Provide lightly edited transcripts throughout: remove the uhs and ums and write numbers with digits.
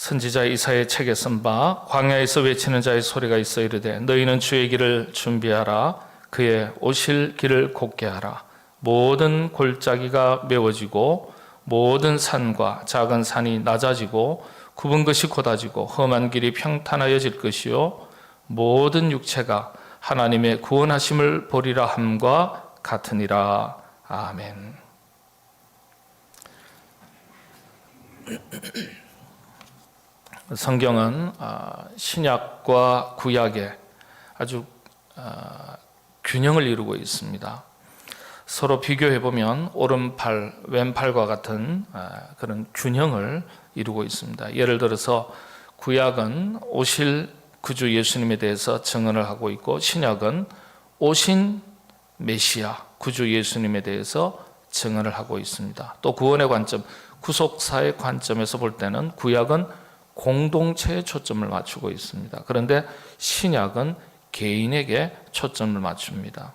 선지자 이사야의 책에 쓴 바 광야에서 외치는 자의 소리가 있어 이르되 너희는 주의 길을 준비하라. 그의 오실 길을 곧게 하라. 모든 골짜기가 메워지고 모든 산과 작은 산이 낮아지고 굽은 것이 곧아지고 험한 길이 평탄하여질 것이요 모든 육체가 하나님의 구원하심을 보리라 함과 같으니라. 아멘. 성경은 신약과 구약의 아주 균형을 이루고 있습니다. 서로 비교해보면 오른팔, 왼팔과 같은 그런 균형을 이루고 있습니다. 예를 들어서 구약은 오실 구주 예수님에 대해서 증언을 하고 있고 신약은 오신 메시아 구주 예수님에 대해서 증언을 하고 있습니다. 또 구원의 관점, 구속사의 관점에서 볼 때는 구약은 공동체에 초점을 맞추고 있습니다. 그런데 신약은 개인에게 초점을 맞춥니다.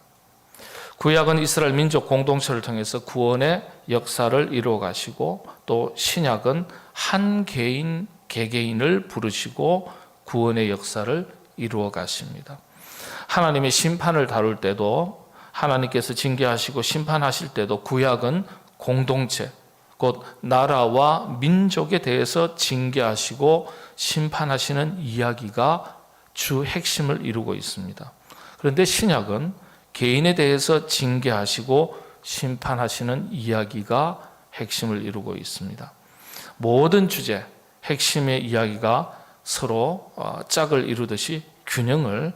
구약은 이스라엘 민족 공동체를 통해서 구원의 역사를 이루어 가시고 또 신약은 한 개인, 개개인을 부르시고 구원의 역사를 이루어 가십니다. 하나님의 심판을 다룰 때도 하나님께서 징계하시고 심판하실 때도 구약은 공동체, 곧 나라와 민족에 대해서 징계하시고 심판하시는 이야기가 주 핵심을 이루고 있습니다. 그런데 신약은 개인에 대해서 징계하시고 심판하시는 이야기가 핵심을 이루고 있습니다. 모든 주제, 핵심의 이야기가 서로 짝을 이루듯이 균형을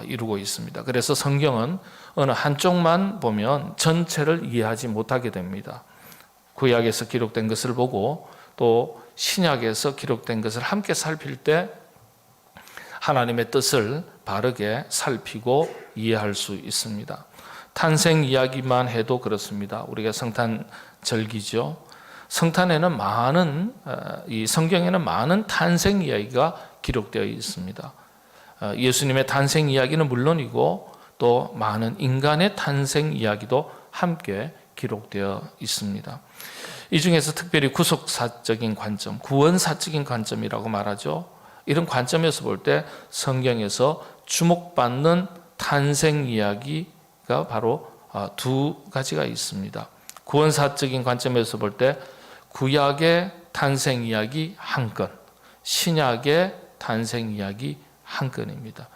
이루고 있습니다. 그래서 성경은 어느 한쪽만 보면 전체를 이해하지 못하게 됩니다. 구약에서 기록된 것을 보고 또 신약에서 기록된 것을 함께 살필 때 하나님의 뜻을 바르게 살피고 이해할 수 있습니다. 탄생 이야기만 해도 그렇습니다. 우리가 성탄 절기죠. 성탄에는 이 성경에는 많은 탄생 이야기가 기록되어 있습니다. 예수님의 탄생 이야기는 물론이고 또 많은 인간의 탄생 이야기도 함께 기록되어 있습니다. 이 중에서 특별히 구속사적인 관점, 구원사적인 관점이라고 말하죠. 이런 관점에서 볼 때 성경에서 주목받는 탄생 이야기가 바로 두 가지가 있습니다. 구원사적인 관점에서 볼 때 구약의 탄생 이야기 한 건, 신약의 탄생 이야기 한 건입니다.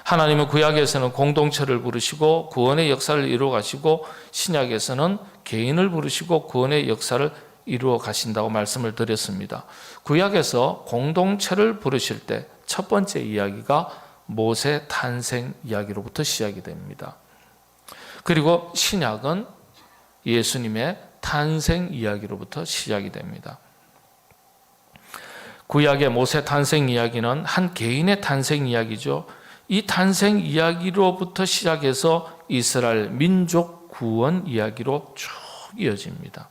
하나님은 구약에서는 공동체를 부르시고 구원의 역사를 이루어 가시고 신약에서는 개인을 부르시고 구원의 역사를 이루어 가신다고 말씀을 드렸습니다. 구약에서 공동체를 부르실 때 첫 번째 이야기가 모세 탄생 이야기로부터 시작이 됩니다. 그리고 신약은 예수님의 탄생 이야기로부터 시작이 됩니다. 구약의 모세 탄생 이야기는 한 개인의 탄생 이야기죠. 이 탄생 이야기로부터 시작해서 이스라엘 민족 구원 이야기로 쭉 이어집니다.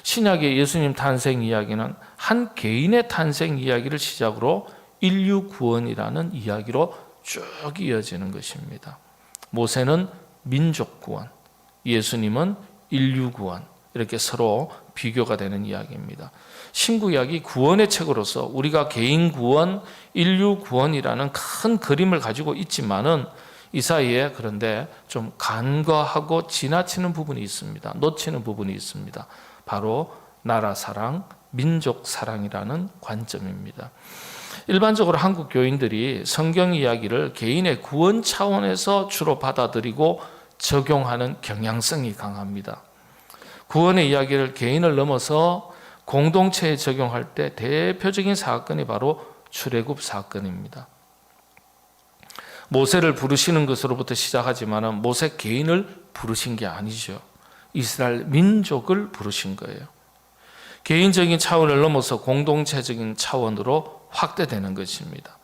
신약의 예수님 탄생 이야기는 한 개인의 탄생 이야기를 시작으로 인류 구원이라는 이야기로 쭉 이어지는 것입니다. 모세는 민족 구원, 예수님은 인류 구원, 이렇게 서로 비교가 되는 이야기입니다. 신구약이 구원의 책으로서 우리가 개인 구원, 인류 구원이라는 큰 그림을 가지고 있지만은 이 사이에 그런데 좀 간과하고 지나치는 부분이 있습니다. 놓치는 부분이 있습니다. 바로 나라 사랑, 민족 사랑이라는 관점입니다. 일반적으로 한국 교인들이 성경 이야기를 개인의 구원 차원에서 주로 받아들이고 적용하는 경향성이 강합니다. 구원의 이야기를 개인을 넘어서 공동체에 적용할 때 대표적인 사건이 바로 출애굽 사건입니다. 모세를 부르시는 것으로부터 시작하지만 모세 개인을 부르신 게 아니죠. 이스라엘 민족을 부르신 거예요. 개인적인 차원을 넘어서 공동체적인 차원으로 확대되는 것입니다.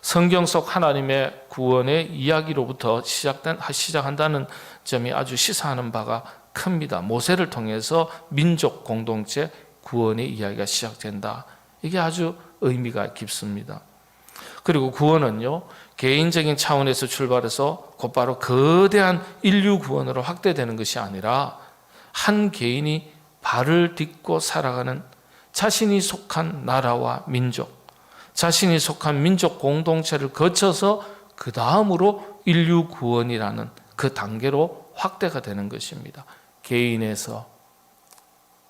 성경 속 하나님의 구원의 이야기로부터 시작한다는 점이 아주 시사하는 바가 큽니다. 모세를 통해서 민족 공동체 구원의 이야기가 시작된다. 이게 아주 의미가 깊습니다. 그리고 구원은요, 개인적인 차원에서 출발해서 곧바로 거대한 인류 구원으로 확대되는 것이 아니라 한 개인이 발을 딛고 살아가는 자신이 속한 나라와 민족, 자신이 속한 민족 공동체를 거쳐서 그 다음으로 인류 구원이라는 그 단계로 확대가 되는 것입니다. 개인에서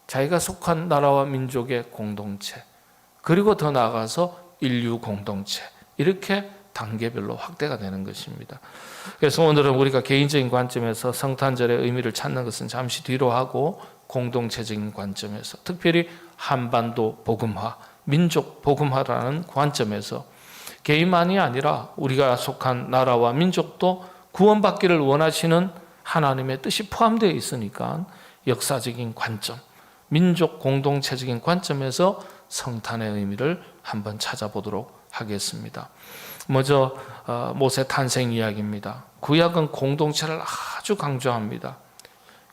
자기가 속한 나라와 민족의 공동체, 그리고 더 나아가서 인류 공동체, 이렇게 단계별로 확대가 되는 것입니다. 그래서 오늘은 우리가 개인적인 관점에서 성탄절의 의미를 찾는 것은 잠시 뒤로 하고, 공동체적인 관점에서, 특별히 한반도 복음화, 민족 복음화라는 관점에서 개인만이 아니라 우리가 속한 나라와 민족도 구원받기를 원하시는 하나님의 뜻이 포함되어 있으니까 역사적인 관점, 민족 공동체적인 관점에서 성탄의 의미를 한번 찾아보도록 하겠습니다. 먼저 모세 탄생 이야기입니다. 구약은 공동체를 아주 강조합니다.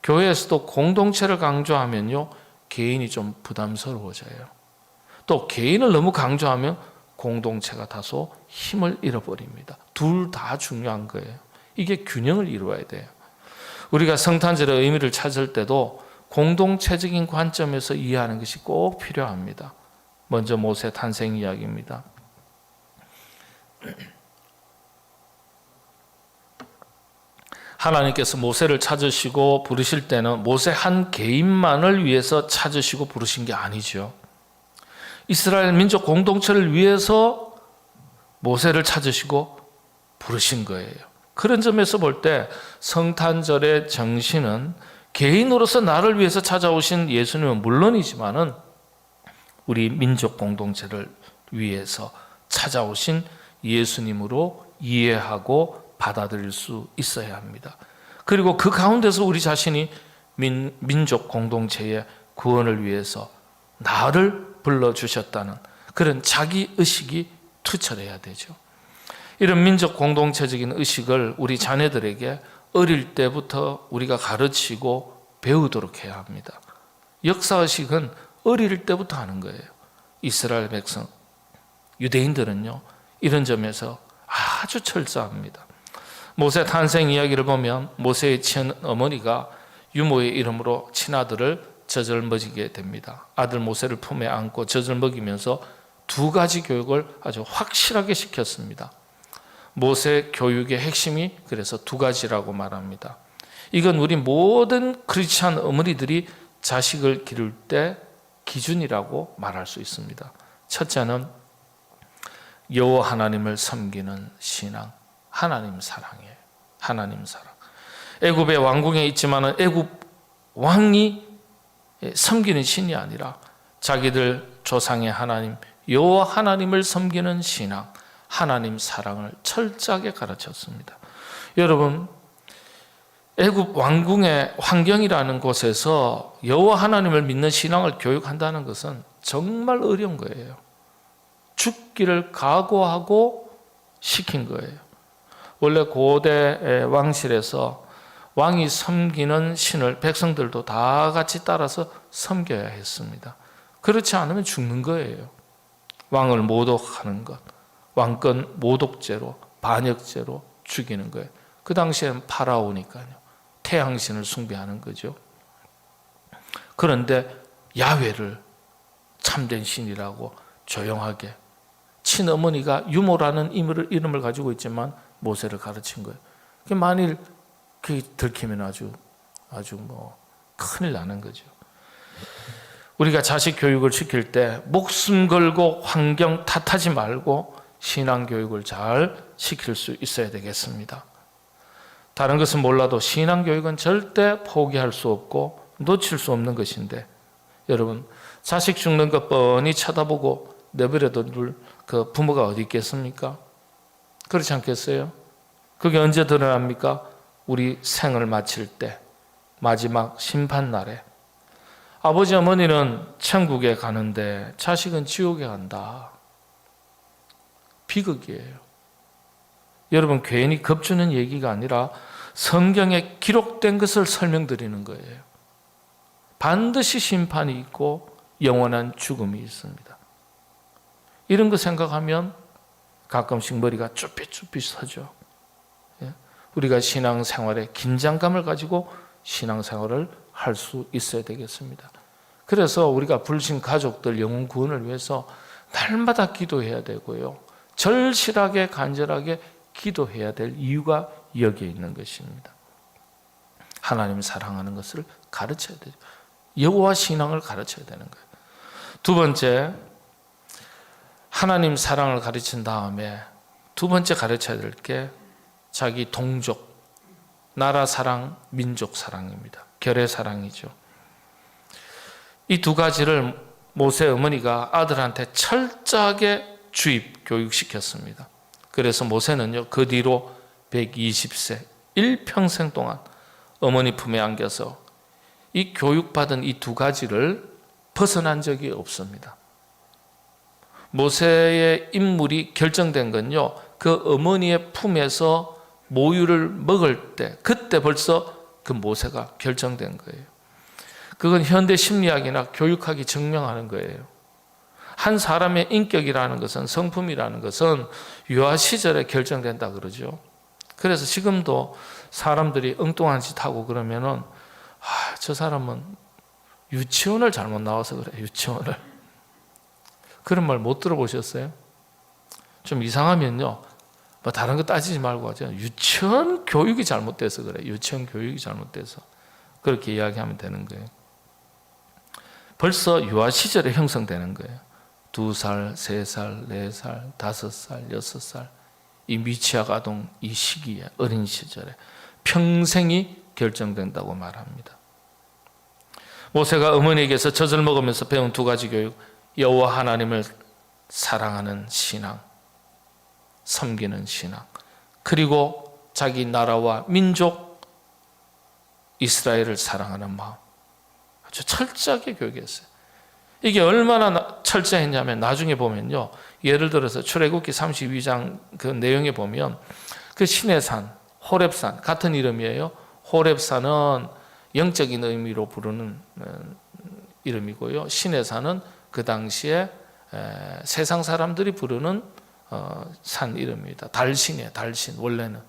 교회에서도 공동체를 강조하면요, 개인이 좀 부담스러워져요. 또 개인을 너무 강조하면 공동체가 다소 힘을 잃어버립니다. 둘 다 중요한 거예요. 이게 균형을 이루어야 돼요. 우리가 성탄절의 의미를 찾을 때도 공동체적인 관점에서 이해하는 것이 꼭 필요합니다. 먼저 모세 탄생 이야기입니다. 하나님께서 모세를 찾으시고 부르실 때는 모세 한 개인만을 위해서 찾으시고 부르신 게 아니죠. 이스라엘 민족 공동체를 위해서 모세를 찾으시고 부르신 거예요. 그런 점에서 볼 때 성탄절의 정신은 개인으로서 나를 위해서 찾아오신 예수님은 물론이지만은 우리 민족 공동체를 위해서 찾아오신 예수님으로 이해하고 받아들일 수 있어야 합니다. 그리고 그 가운데서 우리 자신이 민족 공동체의 구원을 위해서 나를 불러주셨다는 그런 자기의식이 투철해야 되죠. 이런 민족 공동체적인 의식을 우리 자녀들에게 어릴 때부터 우리가 가르치고 배우도록 해야 합니다. 역사의식은 어릴 때부터 하는 거예요. 이스라엘 백성, 유대인들은요, 이런 점에서 아주 철저합니다. 모세 탄생 이야기를 보면 모세의 친어머니가 유모의 이름으로 친아들을 젖을 먹이게 됩니다. 아들 모세를 품에 안고 젖을 먹이면서 두 가지 교육을 아주 확실하게 시켰습니다. 모세 교육의 핵심이 그래서 두 가지라고 말합니다. 이건 우리 모든 크리스찬 어머니들이 자식을 기를 때 기준이라고 말할 수 있습니다. 첫째는 여호와 하나님을 섬기는 신앙, 하나님 사랑이에요. 하나님 사랑. 애굽의 왕궁에 있지만은 애굽 왕이 섬기는 신이 아니라 자기들 조상의 하나님 여호와 하나님을 섬기는 신앙, 하나님 사랑을 철저하게 가르쳤습니다. 여러분, 애굽 왕궁의 환경이라는 곳에서 여호와 하나님을 믿는 신앙을 교육한다는 것은 정말 어려운 거예요. 죽기를 각오하고 시킨 거예요. 원래 고대 왕실에서 왕이 섬기는 신을 백성들도 다 같이 따라서 섬겨야 했습니다. 그렇지 않으면 죽는 거예요. 왕을 모독하는 것, 왕권 모독죄로, 반역죄로 죽이는 거예요. 그 당시에는 파라오니까요. 태양신을 숭배하는 거죠. 그런데 야훼를 참된 신이라고 조용하게, 친어머니가 유모라는 이름을 가지고 있지만 모세를 가르친 거예요. 만일 그게 들키면 아주 큰일 나는 거죠. 우리가 자식 교육을 시킬 때 목숨 걸고 환경 탓하지 말고 신앙 교육을 잘 시킬 수 있어야 되겠습니다. 다른 것은 몰라도 신앙 교육은 절대 포기할 수 없고 놓칠 수 없는 것인데, 여러분, 자식 죽는 것 뻔히 쳐다보고 내버려둬 둘 그 부모가 어디 있겠습니까? 그렇지 않겠어요? 그게 언제 드러납니까? 우리 생을 마칠 때, 마지막 심판날에. 아버지 어머니는 천국에 가는데 자식은 지옥에 간다. 비극이에요. 여러분, 괜히 겁주는 얘기가 아니라 성경에 기록된 것을 설명드리는 거예요. 반드시 심판이 있고 영원한 죽음이 있습니다. 이런 거 생각하면 가끔씩 머리가 쭈삣쭈삣 서죠. 우리가 신앙생활에 긴장감을 가지고 신앙생활을 할 수 있어야 되겠습니다. 그래서 우리가 불신 가족들 영혼 구원을 위해서 날마다 기도해야 되고요. 절실하게 간절하게 기도해야 될 이유가 여기에 있는 것입니다. 하나님을 사랑하는 것을 가르쳐야 되죠. 여호와 신앙을 가르쳐야 되는 거예요. 두 번째, 하나님 사랑을 가르친 다음에 두 번째 가르쳐야 될 게 자기 동족, 나라 사랑, 민족 사랑입니다. 결의 사랑이죠. 이 두 가지를 모세 어머니가 아들한테 철저하게 주입 교육시켰습니다. 그래서 모세는요, 그 뒤로 120세, 일평생 동안 어머니 품에 안겨서 이 교육받은 이 두 가지를 벗어난 적이 없습니다. 모세의 인물이 결정된 건요, 그 어머니의 품에서 모유를 먹을 때, 그때 벌써 그 모세가 결정된 거예요. 그건 현대 심리학이나 교육학이 증명하는 거예요. 한 사람의 인격이라는 것은, 성품이라는 것은 유아 시절에 결정된다 그러죠. 그래서 지금도 사람들이 엉뚱한 짓 하고 그러면은, 저 사람은 유치원을 잘못 나와서 그래, 유치원을. 그런 말 못 들어보셨어요? 좀 이상하면요, 뭐 다른 거 따지지 말고 하죠. 유치원 교육이 잘못돼서 그래. 유치원 교육이 잘못돼서. 그렇게 이야기하면 되는 거예요. 벌써 유아 시절에 형성되는 거예요. 2살, 3살, 4살, 5살, 6살. 이 미취학 아동 이 시기에, 어린 시절에 평생이 결정된다고 말합니다. 모세가 어머니에게서 젖을 먹으면서 배운 두 가지 교육, 여호와 하나님을 사랑하는 신앙, 섬기는 신앙, 그리고 자기 나라와 민족 이스라엘을 사랑하는 마음, 아주 철저하게 교육했어요. 이게 얼마나 철저했냐면 나중에 보면요, 예를 들어서 출애굽기 32장 그 내용에 보면 그 신의 산, 호렙산, 같은 이름이에요. 호렙산은 영적인 의미로 부르는 이름이고요, 신의 산은 그 당시에 세상 사람들이 부르는 산 이름입니다. 달신이에요. 달신. 원래는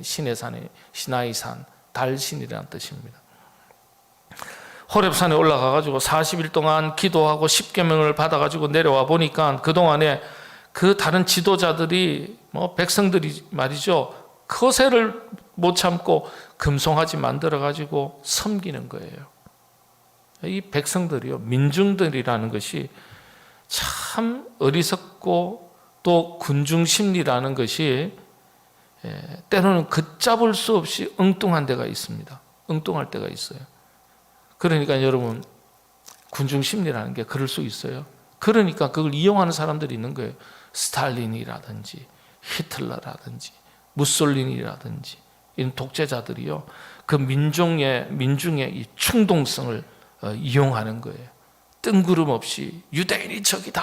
신의 산이 시나이산, 달신이라는 뜻입니다. 호렙산에 올라가가지고 40일 동안 기도하고 10계명을 받아가지고 내려와 보니까 그동안에 그 다른 지도자들이 백성들이 말이죠, 거세를 못 참고 금송아지 만들어가지고 섬기는 거예요. 이 백성들이요, 민중들이라는 것이 참 어리석고 또 군중심리라는 것이 때로는 걷잡을 수 없이 엉뚱한 데가 있습니다. 엉뚱할 때가 있어요. 그러니까 여러분, 군중심리라는 게 그럴 수 있어요. 그러니까 그걸 이용하는 사람들이 있는 거예요. 스탈린이라든지 히틀러라든지 무솔리니라든지 이런 독재자들이요, 그 민중의 이 충동성을 이용하는 거예요. 뜬구름 없이 유대인이 적이다,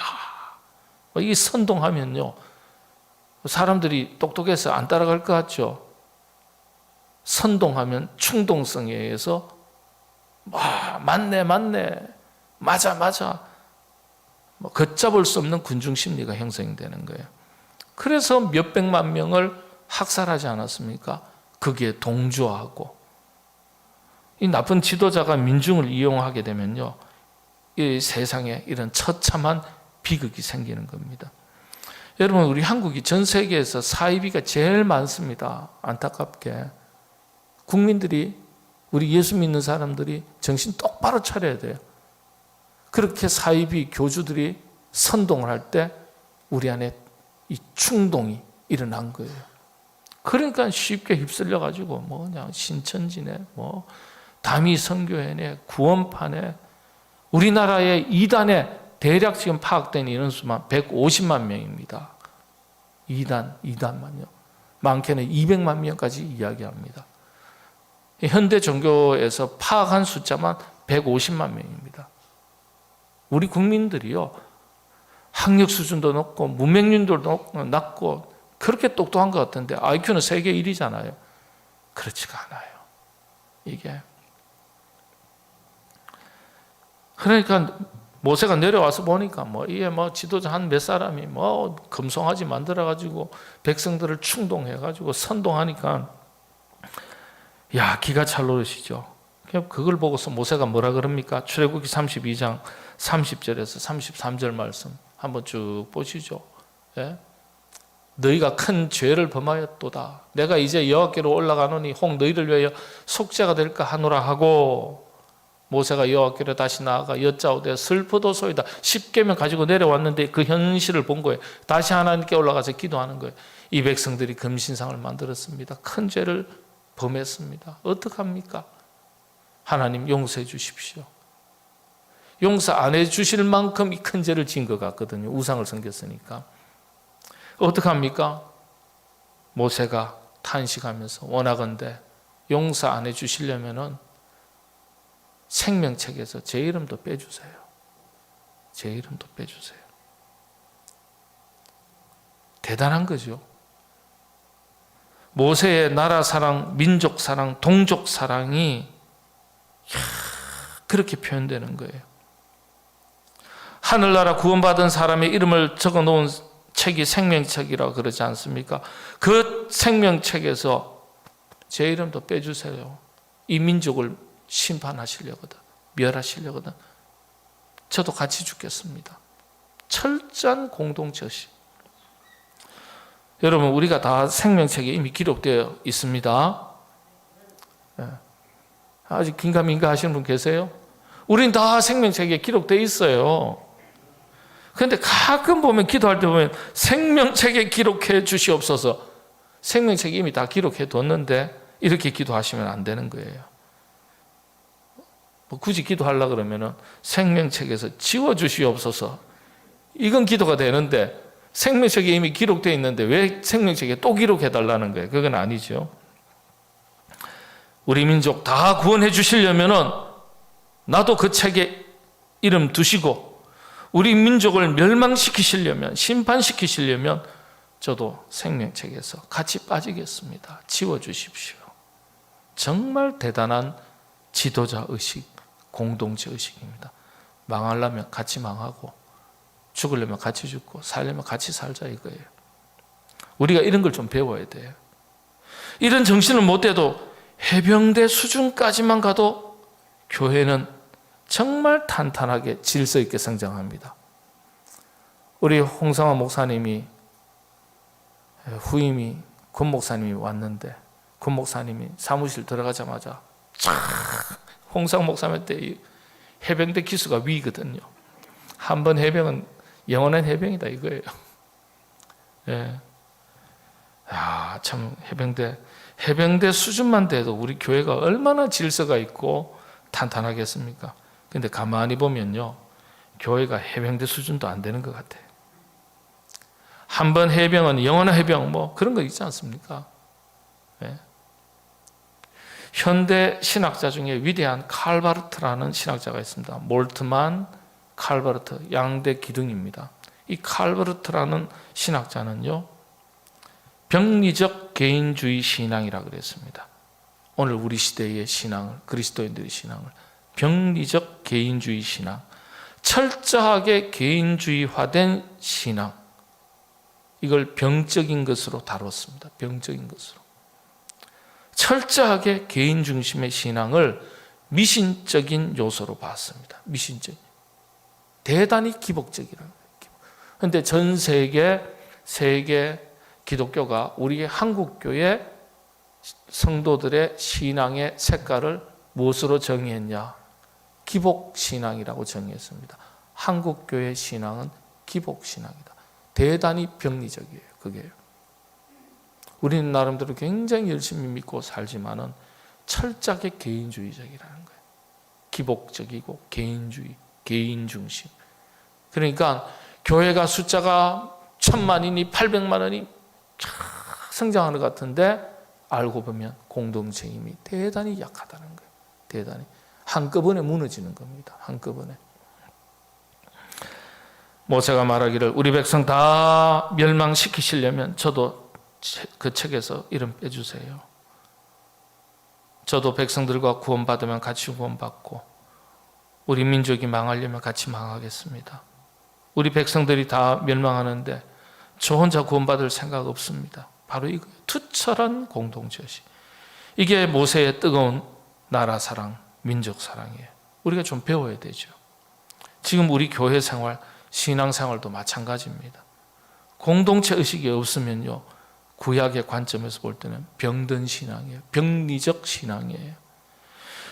이 선동하면요, 사람들이 똑똑해서 안 따라갈 것 같죠. 선동하면 충동성에 의해서 맞네 맞아 걷잡을 수 없는 군중심리가 형성이 되는 거예요. 그래서 몇백만 명을 학살하지 않았습니까? 거기에 동조하고. 이 나쁜 지도자가 민중을 이용하게 되면요, 이 세상에 이런 처참한 비극이 생기는 겁니다. 여러분, 우리 한국이 전 세계에서 사이비가 제일 많습니다. 안타깝게. 국민들이, 우리 예수 믿는 사람들이 정신 똑바로 차려야 돼요. 그렇게 사이비 교주들이 선동을 할 때 우리 안에 이 충동이 일어난 거예요. 그러니까 쉽게 휩쓸려 가지고 그냥 신천지네, 다미 선교회네, 구원파네, 우리나라의 이단에 대략 지금 파악된 인원수만 150만 명입니다. 이단만요. 많게는 200만 명까지 이야기합니다. 현대 종교에서 파악한 숫자만 150만 명입니다. 우리 국민들이요, 학력 수준도 높고 문맹률도 낮고 그렇게 똑똑한 것 같은데 IQ는 세계 1위잖아요. 그렇지가 않아요. 이게. 그러니까 모세가 내려와서 보니까 이게 지도자 한 몇 사람이 금송아지 만들어가지고 백성들을 충동해가지고 선동하니까 기가 찰 노릇이죠. 그걸 보고서 모세가 뭐라 그럽니까? 출애굽기 32장 30절에서 33절 말씀 한번 쭉 보시죠. 예? 너희가 큰 죄를 범하였도다. 내가 이제 여호와께로 올라가노니 혹 너희를 위하여 속죄가 될까 하노라 하고, 모세가 여호와께로 다시 나아가 여짜오되 슬프도소이다. 10계명 가지고 내려왔는데 그 현실을 본 거예요. 다시 하나님께 올라가서 기도하는 거예요. 이 백성들이 금신상을 만들었습니다. 큰 죄를 범했습니다. 어떡합니까? 하나님 용서해 주십시오. 용서 안 해 주실 만큼 이 큰 죄를 지은 것 같거든요. 우상을 섬겼으니까. 어떡합니까? 모세가 탄식하면서 원하건대 용서 안 해 주시려면은 생명책에서 제 이름도 빼주세요. 제 이름도 빼주세요. 대단한 거죠. 모세의 나라 사랑, 민족 사랑, 동족 사랑이 그렇게 표현되는 거예요. 하늘나라 구원받은 사람의 이름을 적어놓은 책이 생명책이라고 그러지 않습니까? 그 생명책에서 제 이름도 빼주세요. 이 민족을 심판하시려거든, 멸하시려거든. 저도 같이 죽겠습니다. 철저한 공동체시. 여러분, 우리가 다 생명책에 이미 기록되어 있습니다. 아직 긴가민가 하시는 분 계세요? 우린 다 생명책에 기록되어 있어요. 그런데 가끔 보면, 기도할 때 보면 생명책에 기록해 주시옵소서. 생명책에 이미 다 기록해 뒀는데 이렇게 기도하시면 안 되는 거예요. 뭐 굳이 기도하려고 그러면 생명책에서 지워주시옵소서. 이건 기도가 되는데 생명책에 이미 기록되어 있는데 왜 생명책에 또 기록해달라는 거예요? 그건 아니죠. 우리 민족 다 구원해 주시려면 나도 그 책에 이름 두시고, 우리 민족을 멸망시키시려면, 심판시키시려면 저도 생명책에서 같이 빠지겠습니다. 지워주십시오. 정말 대단한 지도자 의식, 공동체 의식입니다. 망하려면 같이 망하고, 죽으려면 같이 죽고, 살려면 같이 살자 이거예요. 우리가 이런 걸 좀 배워야 돼요. 이런 정신을 못 돼도 해병대 수준까지만 가도 교회는 정말 탄탄하게 질서 있게 성장합니다. 우리 홍성화 목사님이, 후임이 권 목사님이 왔는데, 권 목사님이 사무실 들어가자마자 홍성화 목사님 때 해병대 기수가 위거든요. 한 번 해병은 영원한 해병이다 이거예요. 예. 야, 참 해병대 수준만 돼도 우리 교회가 얼마나 질서가 있고 탄탄하겠습니까? 근데 가만히 보면요, 교회가 해병대 수준도 안 되는 것 같아요. 한 번 해병은 영원한 해병, 뭐 그런 거 있지 않습니까? 네. 현대 신학자 중에 위대한 칼바르트라는 신학자가 있습니다. 몰트만, 칼바르트, 양대 기둥입니다. 이 칼바르트라는 신학자는요, 병리적 개인주의 신앙이라고 그랬습니다. 오늘 우리 시대의 신앙을, 그리스도인들의 신앙을 병리적 개인주의 신앙, 철저하게 개인주의화된 신앙, 이걸 병적인 것으로 다뤘습니다. 병적인 것으로. 철저하게 개인 중심의 신앙을 미신적인 요소로 봤습니다. 미신적. 대단히 기복적이라는 거예요. 그런데 전 세계 기독교가 우리 한국교회 성도들의 신앙의 색깔을 무엇으로 정의했냐? 기복신앙이라고 정의했습니다. 한국교회 신앙은 기복신앙이다. 대단히 병리적이에요. 그게요. 우리는 나름대로 굉장히 열심히 믿고 살지만은 철저하게 개인주의적이라는 거예요. 기복적이고 개인주의, 개인중심. 그러니까 교회가 숫자가 1000만이니 800만원이 성장하는 것 같은데 알고 보면 공동체 힘이 대단히 약하다는 거예요. 대단히. 한꺼번에 무너지는 겁니다. 한꺼번에. 모세가 말하기를 우리 백성 다 멸망시키시려면 저도 그 책에서 이름 빼주세요. 저도 백성들과 구원받으면 같이 구원받고, 우리 민족이 망하려면 같이 망하겠습니다. 우리 백성들이 다 멸망하는데 저 혼자 구원받을 생각 없습니다. 바로 이거예요. 투철한 공동체시. 이게 모세의 뜨거운 나라 사랑, 민족 사랑이에요. 우리가 좀 배워야 되죠. 지금 우리 교회 생활 신앙생활도 마찬가지입니다. 공동체 의식이 없으면요, 구약의 관점에서 볼 때는 병든 신앙이에요. 병리적 신앙이에요.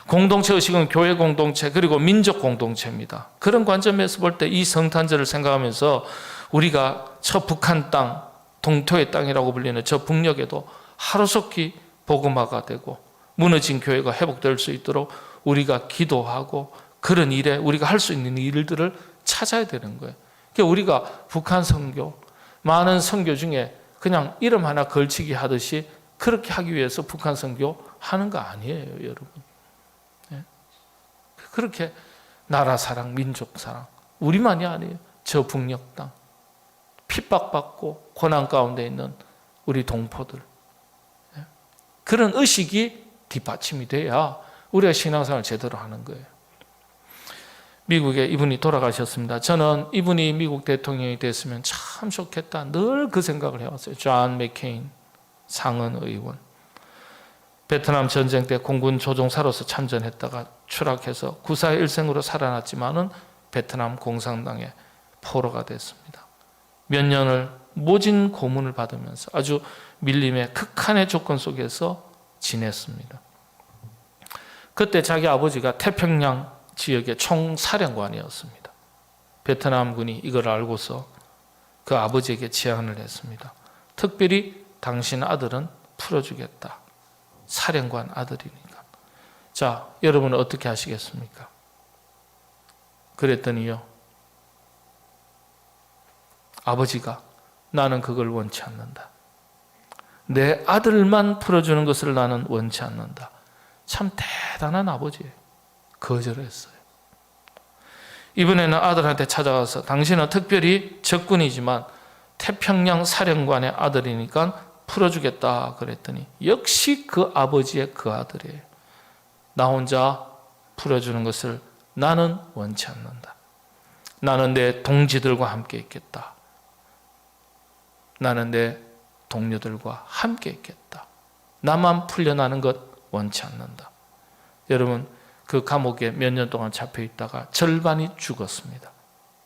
공동체 의식은 교회 공동체 그리고 민족 공동체입니다. 그런 관점에서 볼 때 이 성탄절을 생각하면서 우리가 저 북한 땅, 동토의 땅이라고 불리는 저 북녘에도 하루속히 복음화가 되고 무너진 교회가 회복될 수 있도록 우리가 기도하고 그런 일에 우리가 할 수 있는 일들을 찾아야 되는 거예요. 그러니까 우리가 북한 선교, 많은 선교 중에 그냥 이름 하나 걸치기 하듯이 그렇게 하기 위해서 북한 선교 하는 거 아니에요, 여러분. 그렇게 나라 사랑, 민족 사랑, 우리만이 아니에요. 저 북녘 땅, 핍박받고 고난 가운데 있는 우리 동포들, 그런 의식이 뒷받침이 돼야 우리가 신앙생활을 제대로 하는 거예요. 미국에 이분이 돌아가셨습니다. 저는 이분이 미국 대통령이 됐으면 참 좋겠다, 늘 그 생각을 해왔어요. 존 맥케인 상원 의원, 베트남 전쟁 때 공군 조종사로서 참전했다가 추락해서 구사의 일생으로 살아났지만은 베트남 공산당의 포로가 됐습니다. 몇 년을 모진 고문을 받으면서 아주 밀림의 극한의 조건 속에서 지냈습니다. 그때 자기 아버지가 태평양 지역의 총사령관이었습니다. 베트남군이 이걸 알고서 그 아버지에게 제안을 했습니다. 특별히 당신 아들은 풀어주겠다. 사령관 아들이니까. 자, 여러분은 어떻게 하시겠습니까? 그랬더니요, 아버지가 나는 그걸 원치 않는다. 내 아들만 풀어주는 것을 나는 원치 않는다. 참 대단한 아버지예요. 거절했어요. 이번에는 아들한테 찾아가서 당신은 특별히 적군이지만 태평양 사령관의 아들이니까 풀어주겠다 그랬더니 역시 그 아버지의 그 아들이에요. 나 혼자 풀어주는 것을 나는 원치 않는다. 나는 내 동지들과 함께 있겠다. 나는 내 동료들과 함께 있겠다. 나만 풀려나는 것 원치 않는다. 여러분, 그 감옥에 몇 년 동안 잡혀 있다가 절반이 죽었습니다.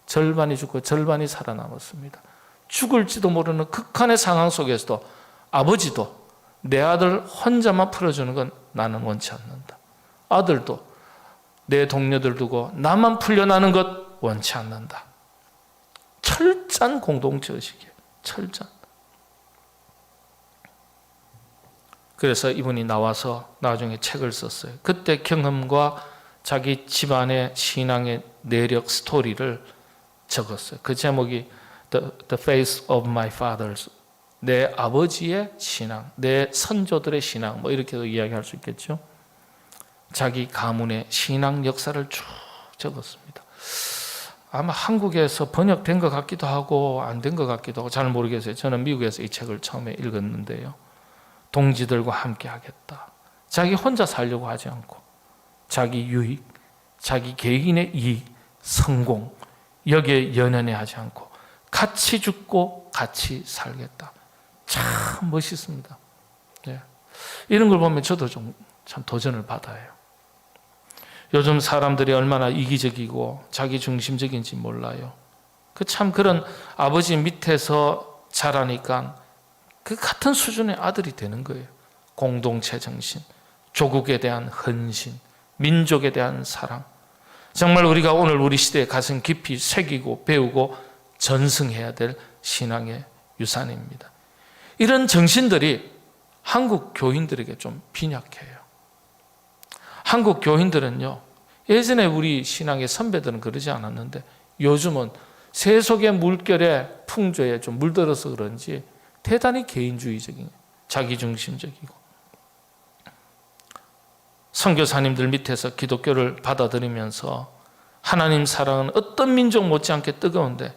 절반이 죽고 절반이 살아남았습니다. 죽을지도 모르는 극한의 상황 속에서도 아버지도 내 아들 혼자만 풀어주는 건 나는 원치 않는다. 아들도 내 동료들 두고 나만 풀려나는 것 원치 않는다. 철저한 공동체 의식이에요. 철저한. 그래서 이분이 나와서 나중에 책을 썼어요. 그때 경험과 자기 집안의 신앙의 내력 스토리를 적었어요. 그 제목이 The Faith of My Fathers. 내 아버지의 신앙, 내 선조들의 신앙, 뭐 이렇게도 이야기할 수 있겠죠. 자기 가문의 신앙 역사를 쭉 적었습니다. 아마 한국에서 번역된 것 같기도 하고 안 된 것 같기도 하고 잘 모르겠어요. 저는 미국에서 이 책을 처음에 읽었는데요. 동지들과 함께 하겠다. 자기 혼자 살려고 하지 않고 자기 유익, 자기 개인의 이익, 성공 여기에 연연해 하지 않고 같이 죽고 같이 살겠다. 참 멋있습니다. 네. 이런 걸 보면 저도 좀 참 도전을 받아요. 요즘 사람들이 얼마나 이기적이고 자기 중심적인지 몰라요. 참 그런 아버지 밑에서 자라니까 그 같은 수준의 아들이 되는 거예요. 공동체 정신, 조국에 대한 헌신, 민족에 대한 사랑. 정말 우리가 오늘 우리 시대에 가슴 깊이 새기고 배우고 전승해야 될 신앙의 유산입니다. 이런 정신들이 한국 교인들에게 좀 빈약해요. 한국 교인들은요, 예전에 우리 신앙의 선배들은 그러지 않았는데 요즘은 세속의 물결에 풍조에 좀 물들어서 그런지 대단히 개인주의적인, 자기중심적이고 선교사님들 밑에서 기독교를 받아들이면서 하나님 사랑은 어떤 민족 못지않게 뜨거운데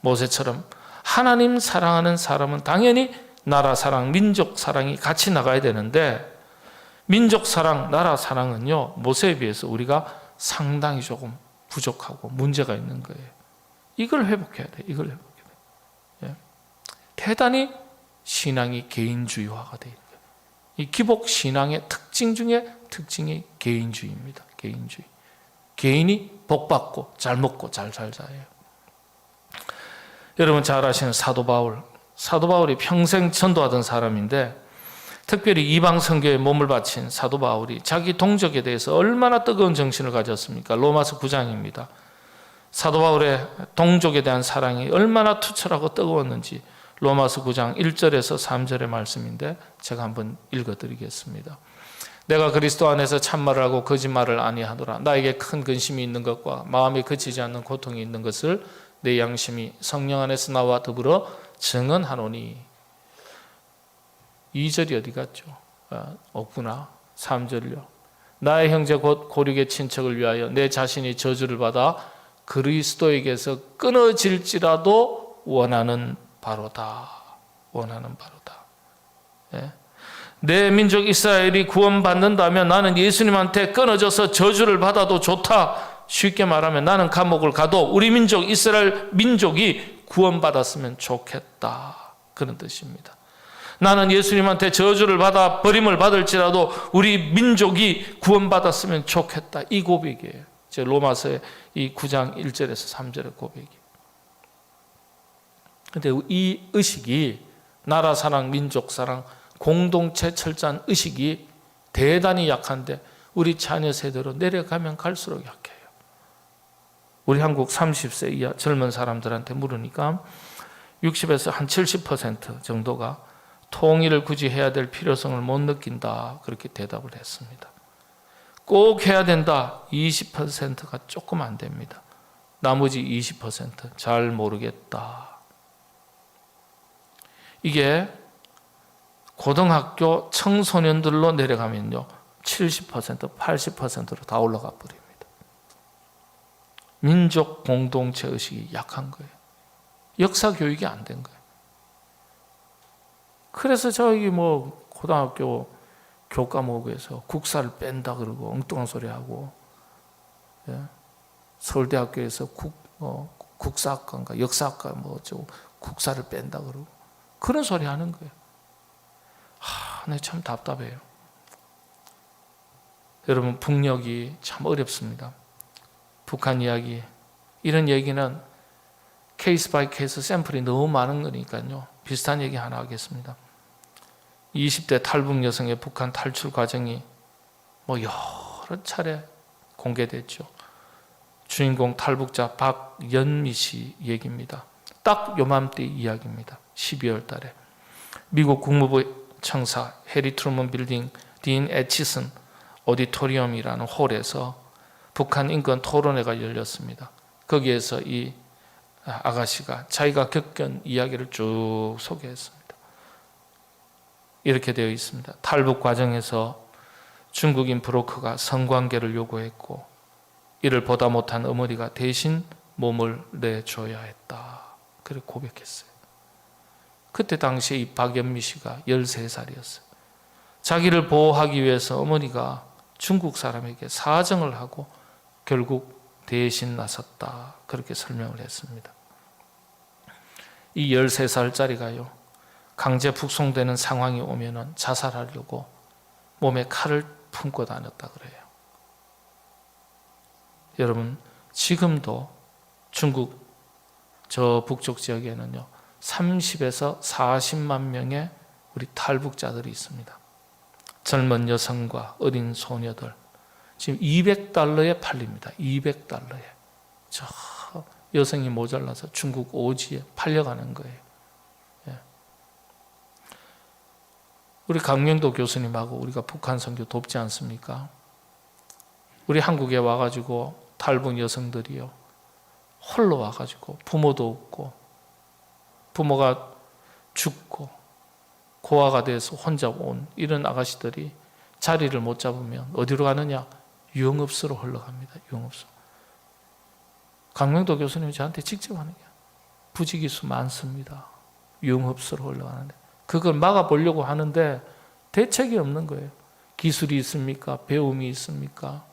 모세처럼 하나님 사랑하는 사람은 당연히 나라 사랑, 민족 사랑이 같이 나가야 되는데 민족 사랑, 나라 사랑은요 모세에 비해서 우리가 상당히 조금 부족하고 문제가 있는 거예요. 이걸 회복해야 돼. 이걸 회복해야 돼. 예. 대단히 신앙이 개인주의화가 되어 있는 거예요. 이 기복 신앙의 특징 중에 특징이 개인주의입니다. 개인주의. 개인이 복 받고 잘 먹고 잘 살자예요. 여러분 잘 아시는 사도 바울이 평생 전도하던 사람인데 특별히 이방 선교에 몸을 바친 사도 바울이 자기 동족에 대해서 얼마나 뜨거운 정신을 가졌습니까? 로마서 9장입니다. 사도 바울의 동족에 대한 사랑이 얼마나 투철하고 뜨거웠는지 로마서 9장 1절에서 3절의 말씀인데 제가 한번 읽어드리겠습니다. 내가 그리스도 안에서 참말을 하고 거짓말을 아니하노라. 나에게 큰 근심이 있는 것과 마음이 그치지 않는 고통이 있는 것을 내 양심이 성령 안에서 나와 더불어 증언하노니. 2절이 어디 갔죠? 없구나. 3절요. 나의 형제 곧 고륙의 친척을 위하여 내 자신이 저주를 받아 그리스도에게서 끊어질지라도 원하는 바로다. 예? 내 민족 이스라엘이 구원받는다면 나는 예수님한테 끊어져서 저주를 받아도 좋다. 쉽게 말하면 나는 감옥을 가도 우리 민족 이스라엘 민족이 구원받았으면 좋겠다. 그런 뜻입니다. 나는 예수님한테 저주를 받아 버림을 받을지라도 우리 민족이 구원받았으면 좋겠다. 이 고백이에요. 제 로마서의 이 9장 1절에서 3절의 고백이에요. 그런데 이 의식이 나라 사랑, 민족 사랑, 공동체 철저한 의식이 대단히 약한데 우리 자녀 세대로 내려가면 갈수록 약해요. 우리 한국 30세 이하 젊은 사람들한테 물으니까 60에서 한 70% 정도가 통일을 굳이 해야 될 필요성을 못 느낀다. 그렇게 대답을 했습니다. 꼭 해야 된다. 20%가 조금 안 됩니다. 나머지 20% 잘 모르겠다. 이게 고등학교 청소년들로 내려가면요 70%, 80%로 다 올라가 버립니다. 민족 공동체 의식이 약한 거예요. 역사 교육이 안 된 거예요. 그래서 저기 고등학교 교과목에서 국사를 뺀다 그러고 엉뚱한 소리 하고, 예? 서울대학교에서 국사학과인가 역사학과 어쩌고 국사를 뺀다 그러고 그런 소리 하는 거예요. 네, 참 답답해요. 여러분, 북녘이 참 어렵습니다. 북한 이야기, 이런 얘기는 케이스 바이 케이스 샘플이 너무 많은 거니까요. 비슷한 얘기 하나 하겠습니다. 20대 탈북 여성의 북한 탈출 과정이 여러 차례 공개됐죠. 주인공 탈북자 박연미 씨 얘기입니다. 딱 요맘때 이야기입니다. 12월 달에 미국 국무부 청사 해리 트루먼 빌딩 딘 애치슨 오디토리움이라는 홀에서 북한 인권 토론회가 열렸습니다. 거기에서 이 아가씨가 자기가 겪은 이야기를 쭉 소개했습니다. 이렇게 되어 있습니다. 탈북 과정에서 중국인 브로커가 성관계를 요구했고 이를 보다 못한 어머니가 대신 몸을 내줘야 했다. 그렇게 고백했어요. 그때 당시에 이 박연미 씨가 13살이었어요. 자기를 보호하기 위해서 어머니가 중국 사람에게 사정을 하고 결국 대신 나섰다. 그렇게 설명을 했습니다. 이 13살짜리가요. 강제 북송되는 상황이 오면은 자살하려고 몸에 칼을 품고 다녔다 그래요. 여러분, 지금도 중국 저 북쪽 지역에는요. 30에서 40만 명의 우리 탈북자들이 있습니다. 젊은 여성과 어린 소녀들. 지금 $200에 팔립니다. $200에. 저 여성이 모자라서 중국 오지에 팔려가는 거예요. 예. 우리 강명도 교수님하고 우리가 북한 선교 돕지 않습니까? 우리 한국에 와가지고 탈북 여성들이요. 홀로 와가지고 부모도 없고 부모가 죽고 고아가 돼서 혼자 온 이런 아가씨들이 자리를 못 잡으면 어디로 가느냐? 유흥업소로 흘러갑니다. 유흥업소. 강명도 교수님이 저한테 직접 하는 게 부지기수 많습니다. 유흥업소로 흘러가는데 그걸 막아보려고 하는데 대책이 없는 거예요. 기술이 있습니까? 배움이 있습니까?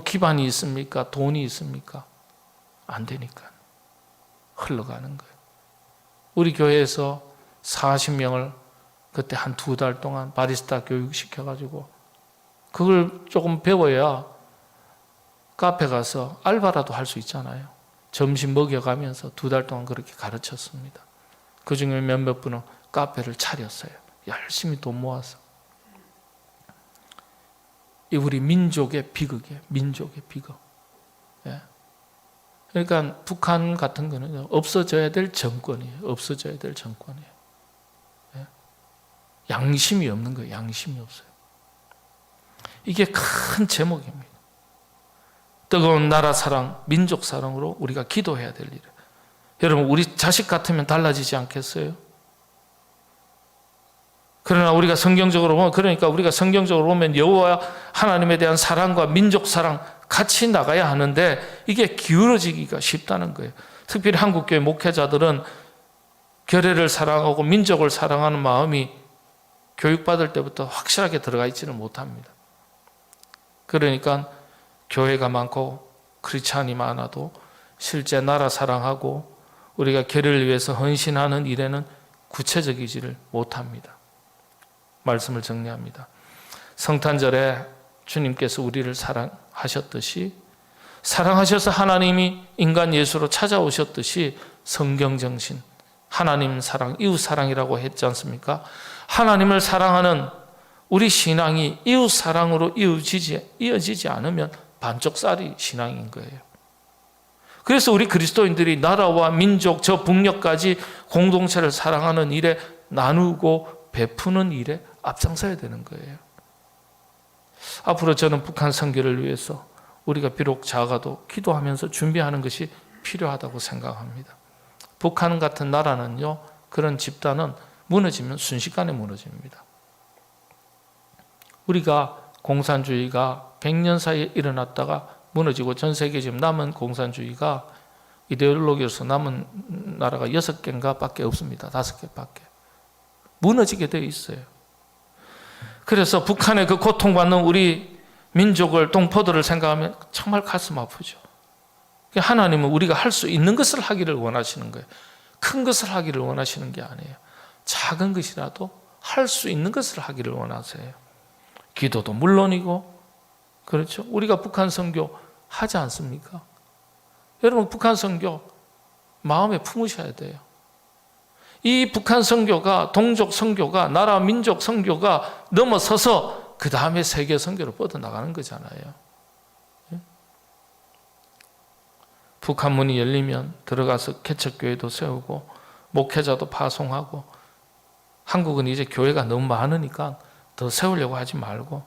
기반이 있습니까? 돈이 있습니까? 안 되니까 흘러가는 거예요. 우리 교회에서 40명을 그때 한 2달 동안 바리스타 교육시켜가지고 그걸 조금 배워야 카페 가서 알바라도 할 수 있잖아요. 점심 먹여가면서 2달 동안 그렇게 가르쳤습니다. 그 중에 몇몇 분은 카페를 차렸어요. 열심히 돈 모아서. 이 우리 민족의 비극이에요. 민족의 비극. 예. 그러니까 북한 같은 거는 없어져야 될 정권이에요. 없어져야 될 정권이에요. 예. 양심이 없는 거예요. 양심이 없어요. 이게 큰 제목입니다. 뜨거운 나라 사랑, 민족 사랑으로 우리가 기도해야 될 일이에요. 여러분, 우리 자식 같으면 달라지지 않겠어요? 그러나 우리가 성경적으로 보면, 그러니까 우리가 성경적으로 보면 여호와 하나님에 대한 사랑과 민족 사랑 같이 나가야 하는데 이게 기울어지기가 쉽다는 거예요. 특별히 한국교회 목회자들은 결례를 사랑하고 민족을 사랑하는 마음이 교육받을 때부터 확실하게 들어가 있지는 못합니다. 그러니까 교회가 많고 크리스찬이 많아도 실제 나라 사랑하고 우리가 교회를 위해서 헌신하는 일에는 구체적이지를 못합니다. 말씀을 정리합니다. 성탄절에 주님께서 우리를 사랑하셨듯이, 사랑하셔서 하나님이 인간 예수로 찾아오셨듯이 성경정신, 하나님 사랑, 이웃 사랑이라고 했지 않습니까? 하나님을 사랑하는 우리 신앙이 이웃 사랑으로 이어지지 않으면 반쪽짜리 신앙인 거예요. 그래서 우리 그리스도인들이 나라와 민족, 저 북녘까지 공동체를 사랑하는 일에 나누고 베푸는 일에 앞장서야 되는 거예요. 앞으로 저는 북한 선교를 위해서 우리가 비록 작아도 기도하면서 준비하는 것이 필요하다고 생각합니다. 북한 같은 나라는요, 그런 집단은 무너지면 순식간에 무너집니다. 우리가 공산주의가 100년 사이에 일어났다가 무너지고 전 세계 지금 남은 공산주의가 이데올로기로서 남은 나라가 6개인가 밖에 없습니다. 5개밖에. 무너지게 되어 있어요. 그래서 북한의 그 고통받는 우리 민족을, 동포들을 생각하면 정말 가슴 아프죠. 하나님은 우리가 할 수 있는 것을 하기를 원하시는 거예요. 큰 것을 하기를 원하시는 게 아니에요. 작은 것이라도 할 수 있는 것을 하기를 원하세요. 기도도 물론이고, 그렇죠? 우리가 북한 선교 하지 않습니까? 여러분, 북한 선교 마음에 품으셔야 돼요. 이 북한 선교가, 동족 선교가, 나라 민족 선교가 넘어서서 그 다음에 세계 선교로 뻗어나가는 거잖아요. 북한 문이 열리면 들어가서 개척교회도 세우고 목회자도 파송하고, 한국은 이제 교회가 너무 많으니까 더 세우려고 하지 말고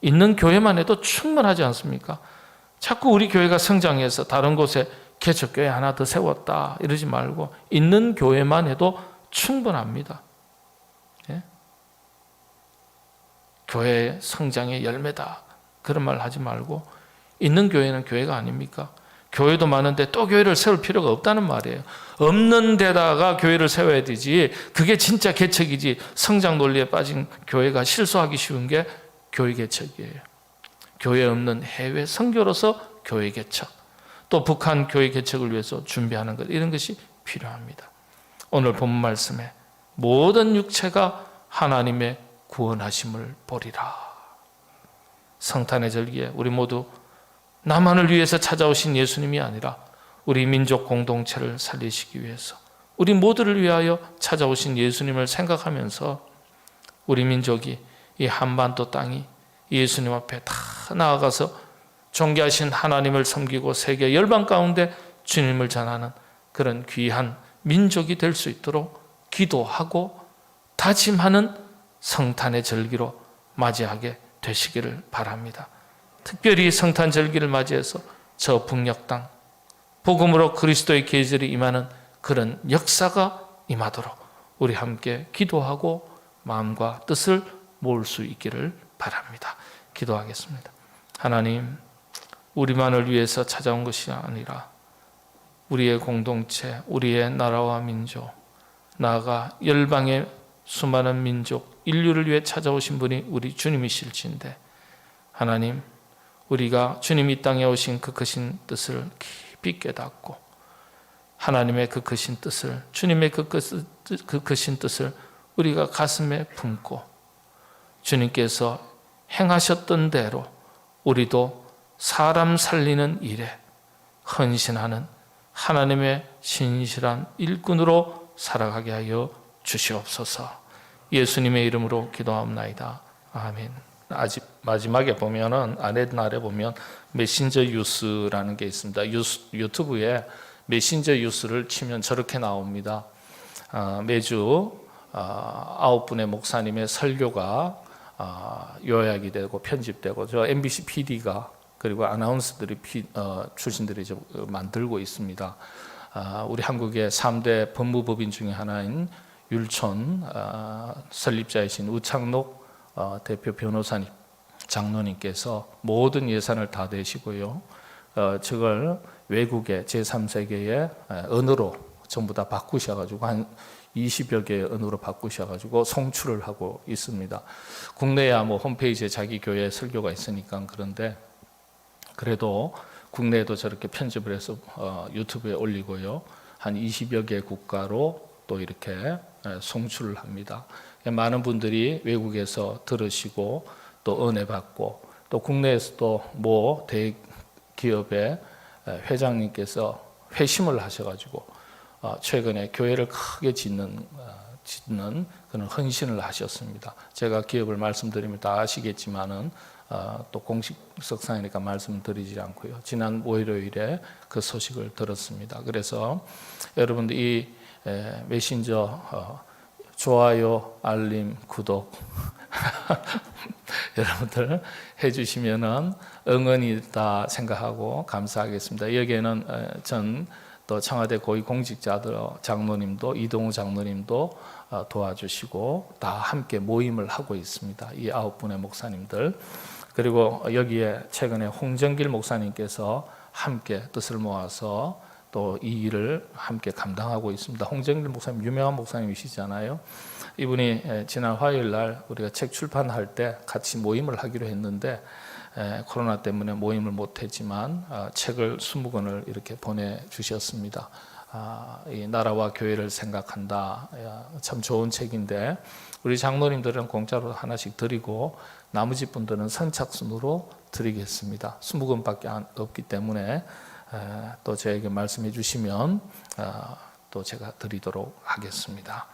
있는 교회만 해도 충분하지 않습니까? 자꾸 우리 교회가 성장해서 다른 곳에 개척교회 하나 더 세웠다 이러지 말고 있는 교회만 해도 충분합니다. 예? 교회의 성장의 열매다 그런 말 하지 말고, 있는 교회는 교회가 아닙니까? 교회도 많은데 또 교회를 세울 필요가 없다는 말이에요. 없는 데다가 교회를 세워야 되지, 그게 진짜 개척이지. 성장 논리에 빠진 교회가 실수하기 쉬운 게 교회 개척이에요. 교회 없는 해외 선교로서 교회 개척, 또 북한 교회 개척을 위해서 준비하는 것, 이런 것이 필요합니다. 오늘 본문 말씀에 모든 육체가 하나님의 구원하심을 보리라. 성탄의 절기에 우리 모두 나만을 위해서 찾아오신 예수님이 아니라 우리 민족 공동체를 살리시기 위해서 우리 모두를 위하여 찾아오신 예수님을 생각하면서 우리 민족이 이 한반도 땅이 예수님 앞에 다 나아가서 존귀하신 하나님을 섬기고 세계 열방 가운데 주님을 전하는 그런 귀한 민족이 될 수 있도록 기도하고 다짐하는 성탄의 절기로 맞이하게 되시기를 바랍니다. 특별히 성탄 절기를 맞이해서 저 북녘 땅 복음으로 그리스도의 계절이 임하는 그런 역사가 임하도록 우리 함께 기도하고 마음과 뜻을 모을 수 있기를 바랍니다. 기도하겠습니다. 하나님, 우리만을 위해서 찾아온 것이 아니라 우리의 공동체, 우리의 나라와 민족, 나아가 열방의 수많은 민족, 인류를 위해 찾아오신 분이 우리 주님이실진데, 하나님, 우리가 주님이 이 땅에 오신 그 크신 뜻을 깊이 깨닫고 하나님의 그 크신 뜻을, 주님의 그 크신 뜻을 우리가 가슴에 품고 주님께서 행하셨던 대로 우리도 사람 살리는 일에 헌신하는 하나님의 신실한 일꾼으로 살아가게 하여 주시옵소서. 예수님의 이름으로 기도합나이다. 아멘. 아직 마지막에 보면은 아래 보면 메신저 유스라는 게 있습니다. 유튜브에 메신저 유스를 치면 저렇게 나옵니다. 매주 9분의 목사님의 설교가 요약이 되고 편집되고, 저 MBC PD가 그리고 아나운서들이 출신들이 만들고 있습니다. 우리 한국의 3대 법무법인 중에 하나인 율촌 설립자이신 우창록 대표 변호사님 장로님께서 모든 예산을 다 내시고요, 저걸 외국의 제3세계의 언어로 전부 다 바꾸셔가지고 한 20여 개의 언어로 바꾸셔가지고 송출을 하고 있습니다. 국내야 뭐 홈페이지에 자기 교회 설교가 있으니까 그런데, 그래도 국내에도 저렇게 편집을 해서 유튜브에 올리고요, 한 20여 개 국가로 또 이렇게 송출을 합니다. 많은 분들이 외국에서 들으시고 또 은혜 받고, 또 국내에서도 뭐 대기업의 회장님께서 회심을 하셔가지고 최근에 교회를 크게 짓는 그런 헌신을 하셨습니다. 제가 기업을 말씀드리면 다 아시겠지만은 또 공식석상이니까 말씀드리지 않고요, 지난 월요일에 그 소식을 들었습니다. 그래서 여러분들 이 메신저 좋아요, 알림, 구독 여러분들 해주시면은 응원이다 생각하고 감사하겠습니다. 여기에는 전 또 청와대 고위공직자들 장로님도 이동우 장로님도 도와주시고 다 함께 모임을 하고 있습니다. 이 9분의 목사님들, 그리고 여기에 최근에 홍정길 목사님께서 함께 뜻을 모아서 또 이 일을 함께 감당하고 있습니다. 홍정길 목사님 유명한 목사님이시잖아요. 이분이 지난 화요일 날 우리가 책 출판할 때 같이 모임을 하기로 했는데 코로나 때문에 모임을 못했지만 책을 20권을 이렇게 보내주셨습니다. 이 나라와 교회를 생각한다, 참 좋은 책인데 우리 장로님들은 공짜로 하나씩 드리고 나머지 분들은 선착순으로 드리겠습니다. 20권밖에 없기 때문에 또 저에게 말씀해 주시면 또 제가 드리도록 하겠습니다.